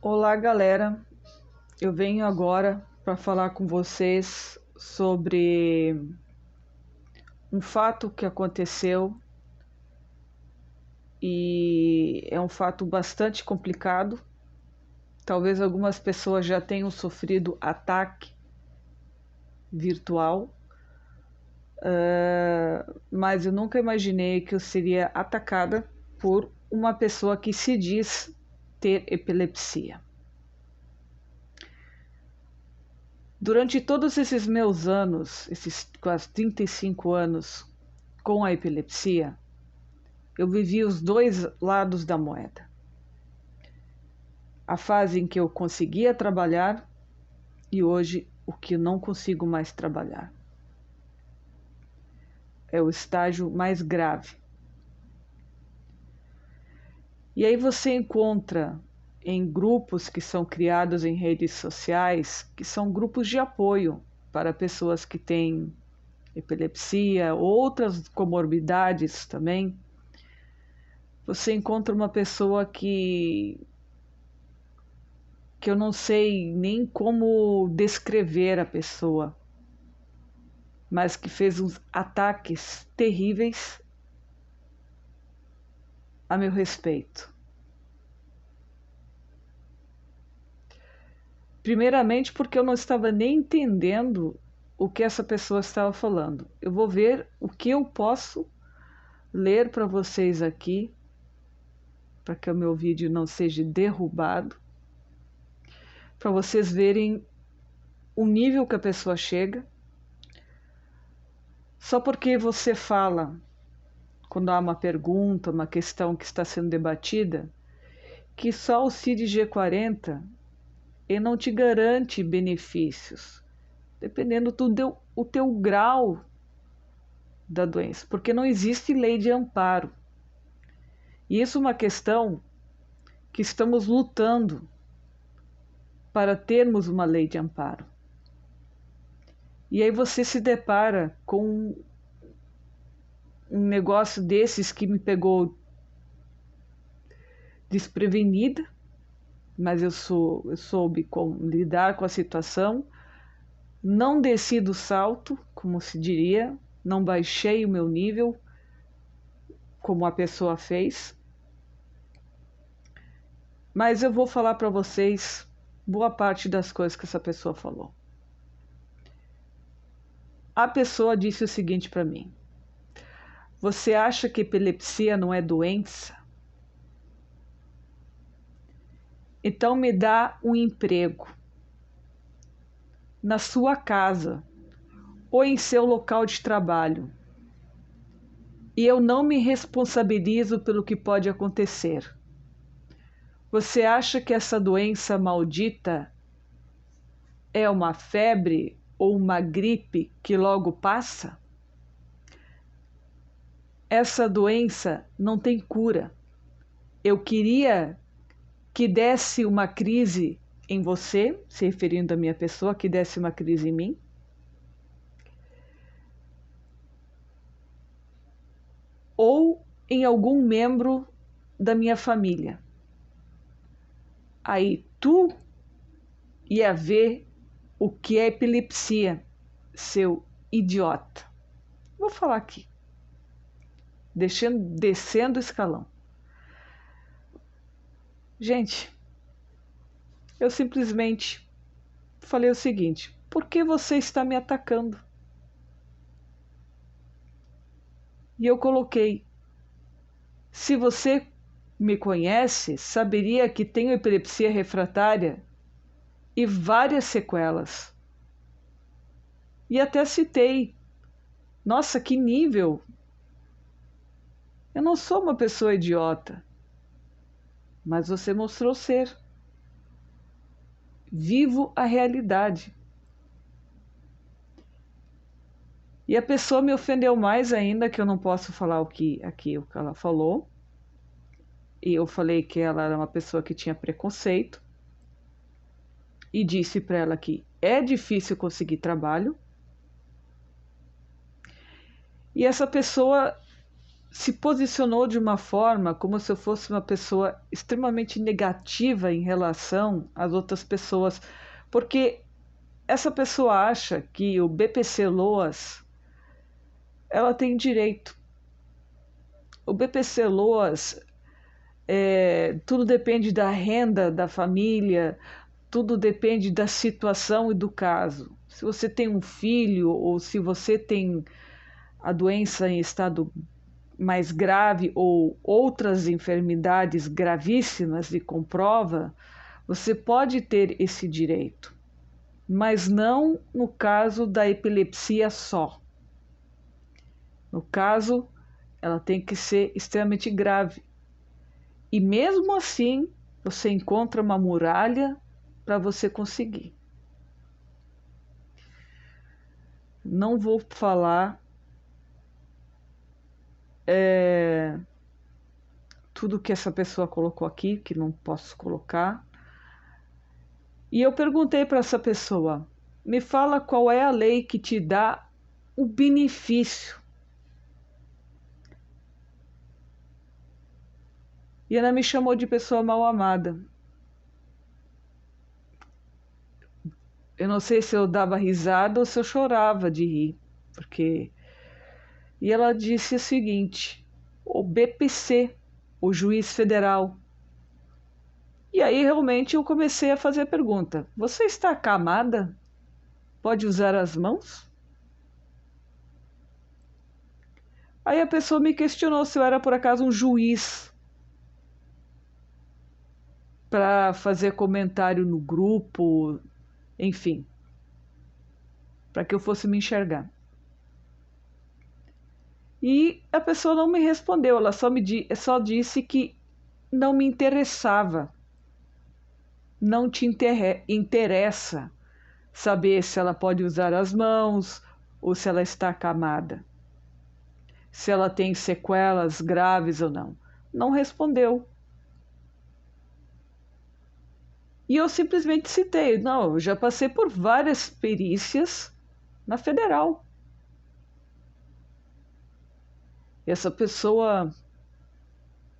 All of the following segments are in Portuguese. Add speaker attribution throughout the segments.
Speaker 1: Olá, galera. Eu venho agora para falar com vocês sobre um fato que aconteceu e é um fato bastante complicado. Talvez algumas pessoas já tenham sofrido ataque virtual, mas eu nunca imaginei que eu seria atacada por uma pessoa que se diz ter epilepsia. Durante todos esses meus anos, esses quase 35 anos com a epilepsia, eu vivi os dois lados da moeda. A fase em que eu conseguia trabalhar e hoje o que eu não consigo mais trabalhar. É o estágio mais grave. E aí você encontra em grupos que são criados em redes sociais, que são grupos de apoio para pessoas que têm epilepsia, outras comorbidades também. Você encontra uma pessoa que eu não sei nem como descrever a pessoa, mas que fez uns ataques terríveis a meu respeito. Primeiramente porque eu não estava nem entendendo o que essa pessoa estava falando. Eu vou ver o que eu posso ler para vocês aqui, para que o meu vídeo não seja derrubado, para vocês verem o nível que a pessoa chega. Só porque você fala, quando há uma pergunta, uma questão que está sendo debatida, que só o CID-G40 ele não te garante benefícios, dependendo do teu grau da doença, porque não existe lei de amparo. E isso é uma questão que estamos lutando para termos uma lei de amparo. E aí você se depara com um negócio desses que me pegou desprevenida, mas eu soube como lidar com a situação, não desci do salto, como se diria, não baixei o meu nível, como a pessoa fez, mas eu vou falar para vocês boa parte das coisas que essa pessoa falou. A pessoa disse o seguinte para mim: você acha que epilepsia não é doença? Então me dá um emprego na sua casa ou em seu local de trabalho e eu não me responsabilizo pelo que pode acontecer. Você acha que essa doença maldita é uma febre ou uma gripe que logo passa? Essa doença não tem cura. Eu queria que desse uma crise em você, se referindo à minha pessoa, que desse uma crise em mim. Ou em algum membro da minha família. Aí tu ia ver o que é epilepsia, seu idiota. Vou falar aqui, descendo o escalão. Gente, eu simplesmente falei o seguinte: por que você está me atacando? E eu coloquei: se você me conhece, saberia que tenho epilepsia refratária e várias sequelas. E até citei: nossa, que nível! Eu não sou uma pessoa idiota, mas você mostrou ser. Vivo a realidade. E a pessoa me ofendeu mais ainda, que eu não posso falar o que ela falou. E eu falei que ela era uma pessoa que tinha preconceito. E disse para ela que é difícil conseguir trabalho. E essa pessoa se posicionou de uma forma como se eu fosse uma pessoa extremamente negativa em relação às outras pessoas, porque essa pessoa acha que o BPC Loas ela tem direito. O BPC Loas, tudo depende da renda da família, tudo depende da situação e do caso. Se você tem um filho ou se você tem a doença em estado mais grave ou outras enfermidades gravíssimas e comprova, você pode ter esse direito, mas não no caso da epilepsia só. No caso, ela tem que ser extremamente grave. E mesmo assim, você encontra uma muralha para você conseguir. Não vou falar tudo que essa pessoa colocou aqui, que não posso colocar. E eu perguntei para essa pessoa: me fala qual é a lei que te dá o benefício. E ela me chamou de pessoa mal amada. Eu não sei se eu dava risada ou se eu chorava de rir, porque... E ela disse o seguinte: o BPC, o juiz federal. E aí realmente eu comecei a fazer a pergunta: você está acamada? Pode usar as mãos? Aí a pessoa me questionou se eu era por acaso um juiz para fazer comentário no grupo, enfim, para que eu fosse me enxergar. E a pessoa não me respondeu, ela só disse que não me interessava, não te interessa saber se ela pode usar as mãos ou se ela está acamada, se ela tem sequelas graves ou não. Não respondeu. E eu simplesmente citei: não, eu já passei por várias perícias na federal. E essa pessoa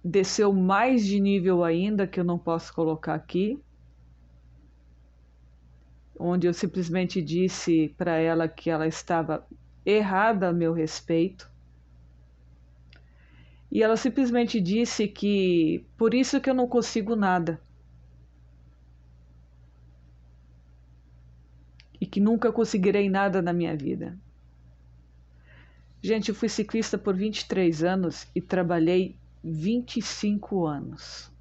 Speaker 1: desceu mais de nível ainda, que eu não posso colocar aqui, onde eu simplesmente disse para ela que ela estava errada a meu respeito. E ela simplesmente disse que por isso que eu não consigo nada. E que nunca conseguirei nada na minha vida. Gente, eu fui ciclista por 23 anos e trabalhei 25 anos.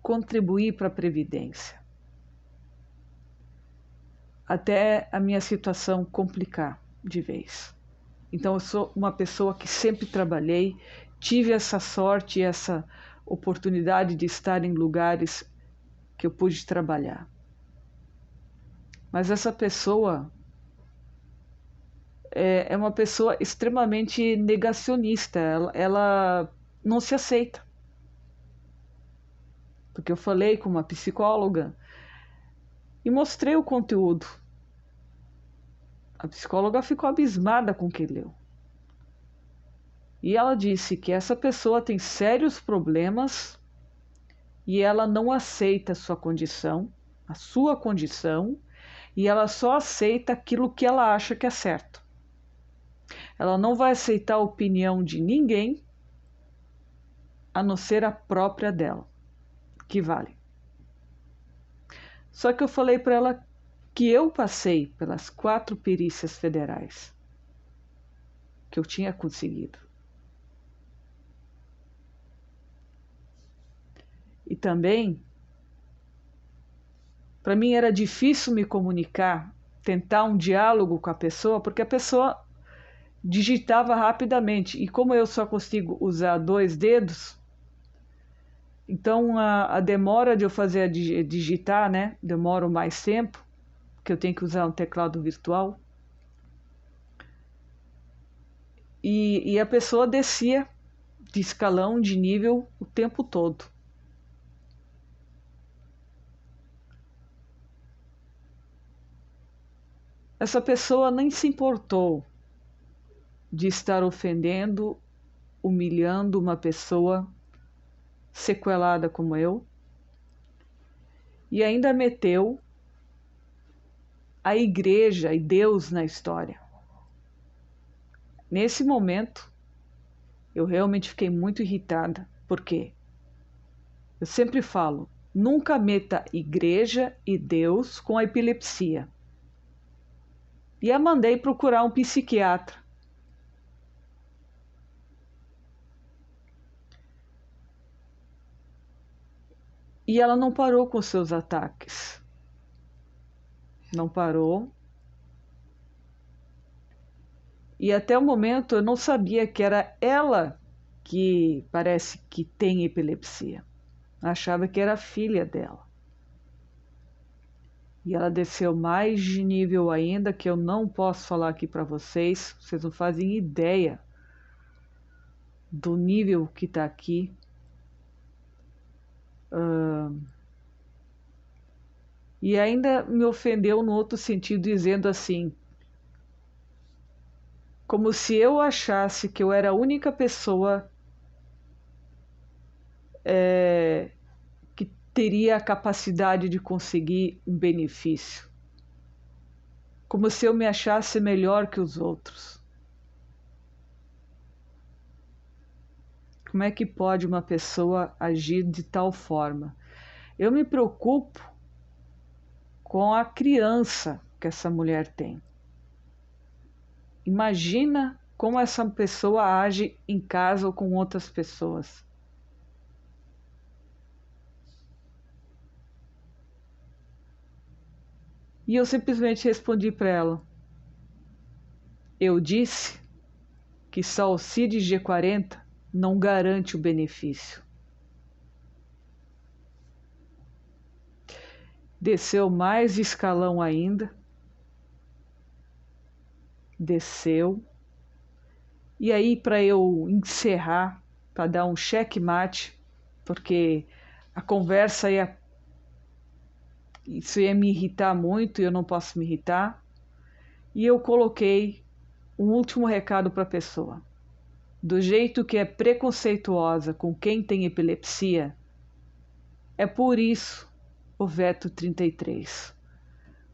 Speaker 1: Contribuí para a Previdência. Até a minha situação complicar de vez. Então eu sou uma pessoa que sempre trabalhei, tive essa sorte e essa oportunidade de estar em lugares que eu pude trabalhar. Mas essa pessoa é uma pessoa extremamente negacionista, ela não se aceita. Porque eu falei com uma psicóloga e mostrei o conteúdo. A psicóloga ficou abismada com o que leu. E ela disse que essa pessoa tem sérios problemas e ela não aceita a sua condição, e ela só aceita aquilo que ela acha que é certo. Ela não vai aceitar a opinião de ninguém, a não ser a própria dela, que vale. Só que eu falei para ela que eu passei pelas 4 perícias federais, que eu tinha conseguido. E também, para mim era difícil me comunicar, tentar um diálogo com a pessoa, porque a pessoa digitava rapidamente. E como eu só consigo usar 2 dedos, então a demora de eu fazer digitar, né, demora mais tempo, porque eu tenho que usar um teclado virtual. E a pessoa descia de escalão, de nível, o tempo todo. Essa pessoa nem se importou de estar ofendendo humilhando uma pessoa sequelada como eu, e ainda meteu a igreja e Deus na história. Nesse momento, eu realmente fiquei muito irritada, porque eu sempre falo, nunca meta igreja e Deus com a epilepsia. E a mandei procurar um psiquiatra. E ela não parou com seus ataques. Não parou. E até o momento eu não sabia que era ela que parece que tem epilepsia. Achava que era a filha dela. E ela desceu mais de nível ainda, que eu não posso falar aqui para vocês. Vocês não fazem ideia do nível que está aqui. E ainda me ofendeu no outro sentido, dizendo assim, como se eu achasse que eu era a única pessoa que teria a capacidade de conseguir um benefício. Como se eu me achasse melhor que os outros. Como é que pode uma pessoa agir de tal forma? Eu me preocupo com a criança que essa mulher tem. Imagina como essa pessoa age em casa ou com outras pessoas. E eu simplesmente respondi para ela. Eu disse que só o CID-G40 não garante o benefício. Desceu mais escalão ainda. Desceu. E aí, para eu encerrar, para dar um checkmate, porque a conversa isso ia me irritar muito e eu não posso me irritar. E eu coloquei um último recado para a pessoa. Do jeito que é preconceituosa com quem tem epilepsia, é por isso o veto 33.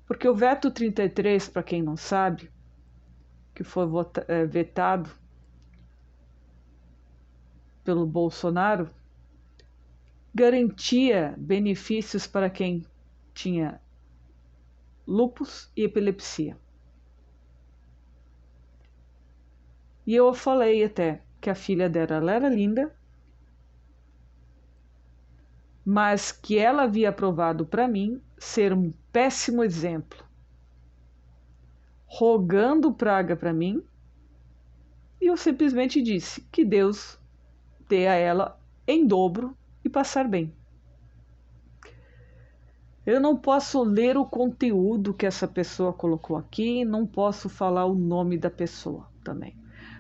Speaker 1: Porque o veto 33, para quem não sabe, que foi vetado pelo Bolsonaro, garantia benefícios para quem tinha lúpus e epilepsia. E eu falei até que a filha dela ela era linda, mas que ela havia provado para mim ser um péssimo exemplo, rogando praga para mim, e eu simplesmente disse que Deus dê a ela em dobro e passar bem. Eu não posso ler o conteúdo que essa pessoa colocou aqui, não posso falar o nome da pessoa também.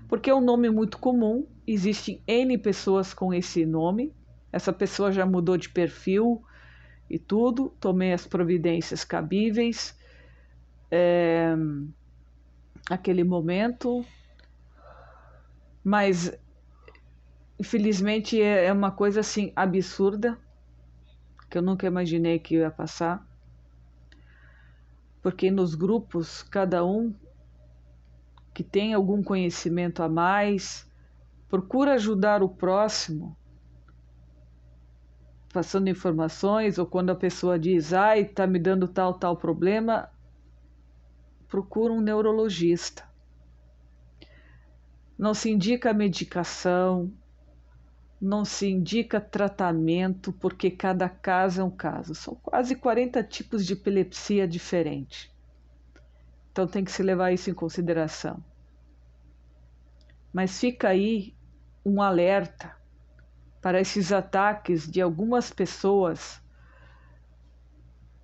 Speaker 1: Porque é um nome muito comum, existem N pessoas com esse nome, essa pessoa já mudou de perfil e tudo, tomei as providências cabíveis, naquele momento, mas infelizmente é uma coisa assim absurda, que eu nunca imaginei que ia passar, porque nos grupos, cada um que tem algum conhecimento a mais, procura ajudar o próximo, passando informações, ou quando a pessoa diz, ai, tá me dando tal problema, procura um neurologista. Não se indica medicação, não se indica tratamento, porque cada caso é um caso. São quase 40 tipos de epilepsia diferentes. Então tem que se levar isso em consideração. Mas fica aí um alerta para esses ataques de algumas pessoas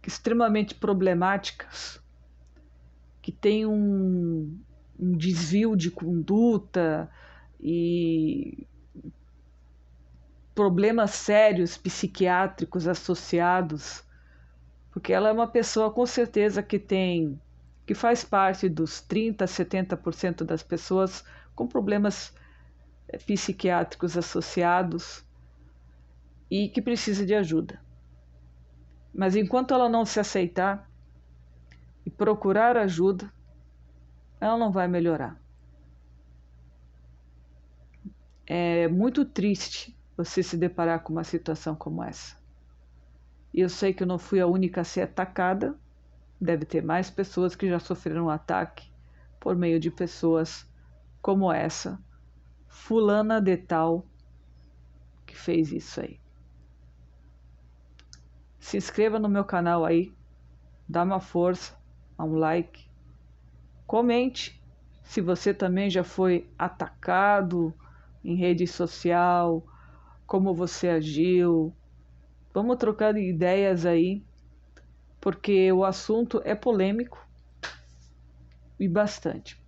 Speaker 1: extremamente problemáticas, que têm um desvio de conduta e problemas sérios psiquiátricos associados, porque ela é uma pessoa com certeza que faz parte dos 30% a 70% das pessoas com problemas psiquiátricos associados e que precisa de ajuda. Mas enquanto ela não se aceitar e procurar ajuda, ela não vai melhorar. É muito triste você se deparar com uma situação como essa. E eu sei que eu não fui a única a ser atacada, deve ter mais pessoas que já sofreram um ataque por meio de pessoas como essa, fulana de tal, que fez isso aí. Se inscreva no meu canal aí, dá uma força, dá um like, comente se você também já foi atacado em rede social, como você agiu. Vamos trocar ideias aí, porque o assunto é polêmico e bastante.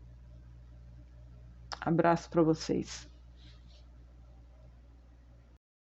Speaker 1: Abraço para vocês.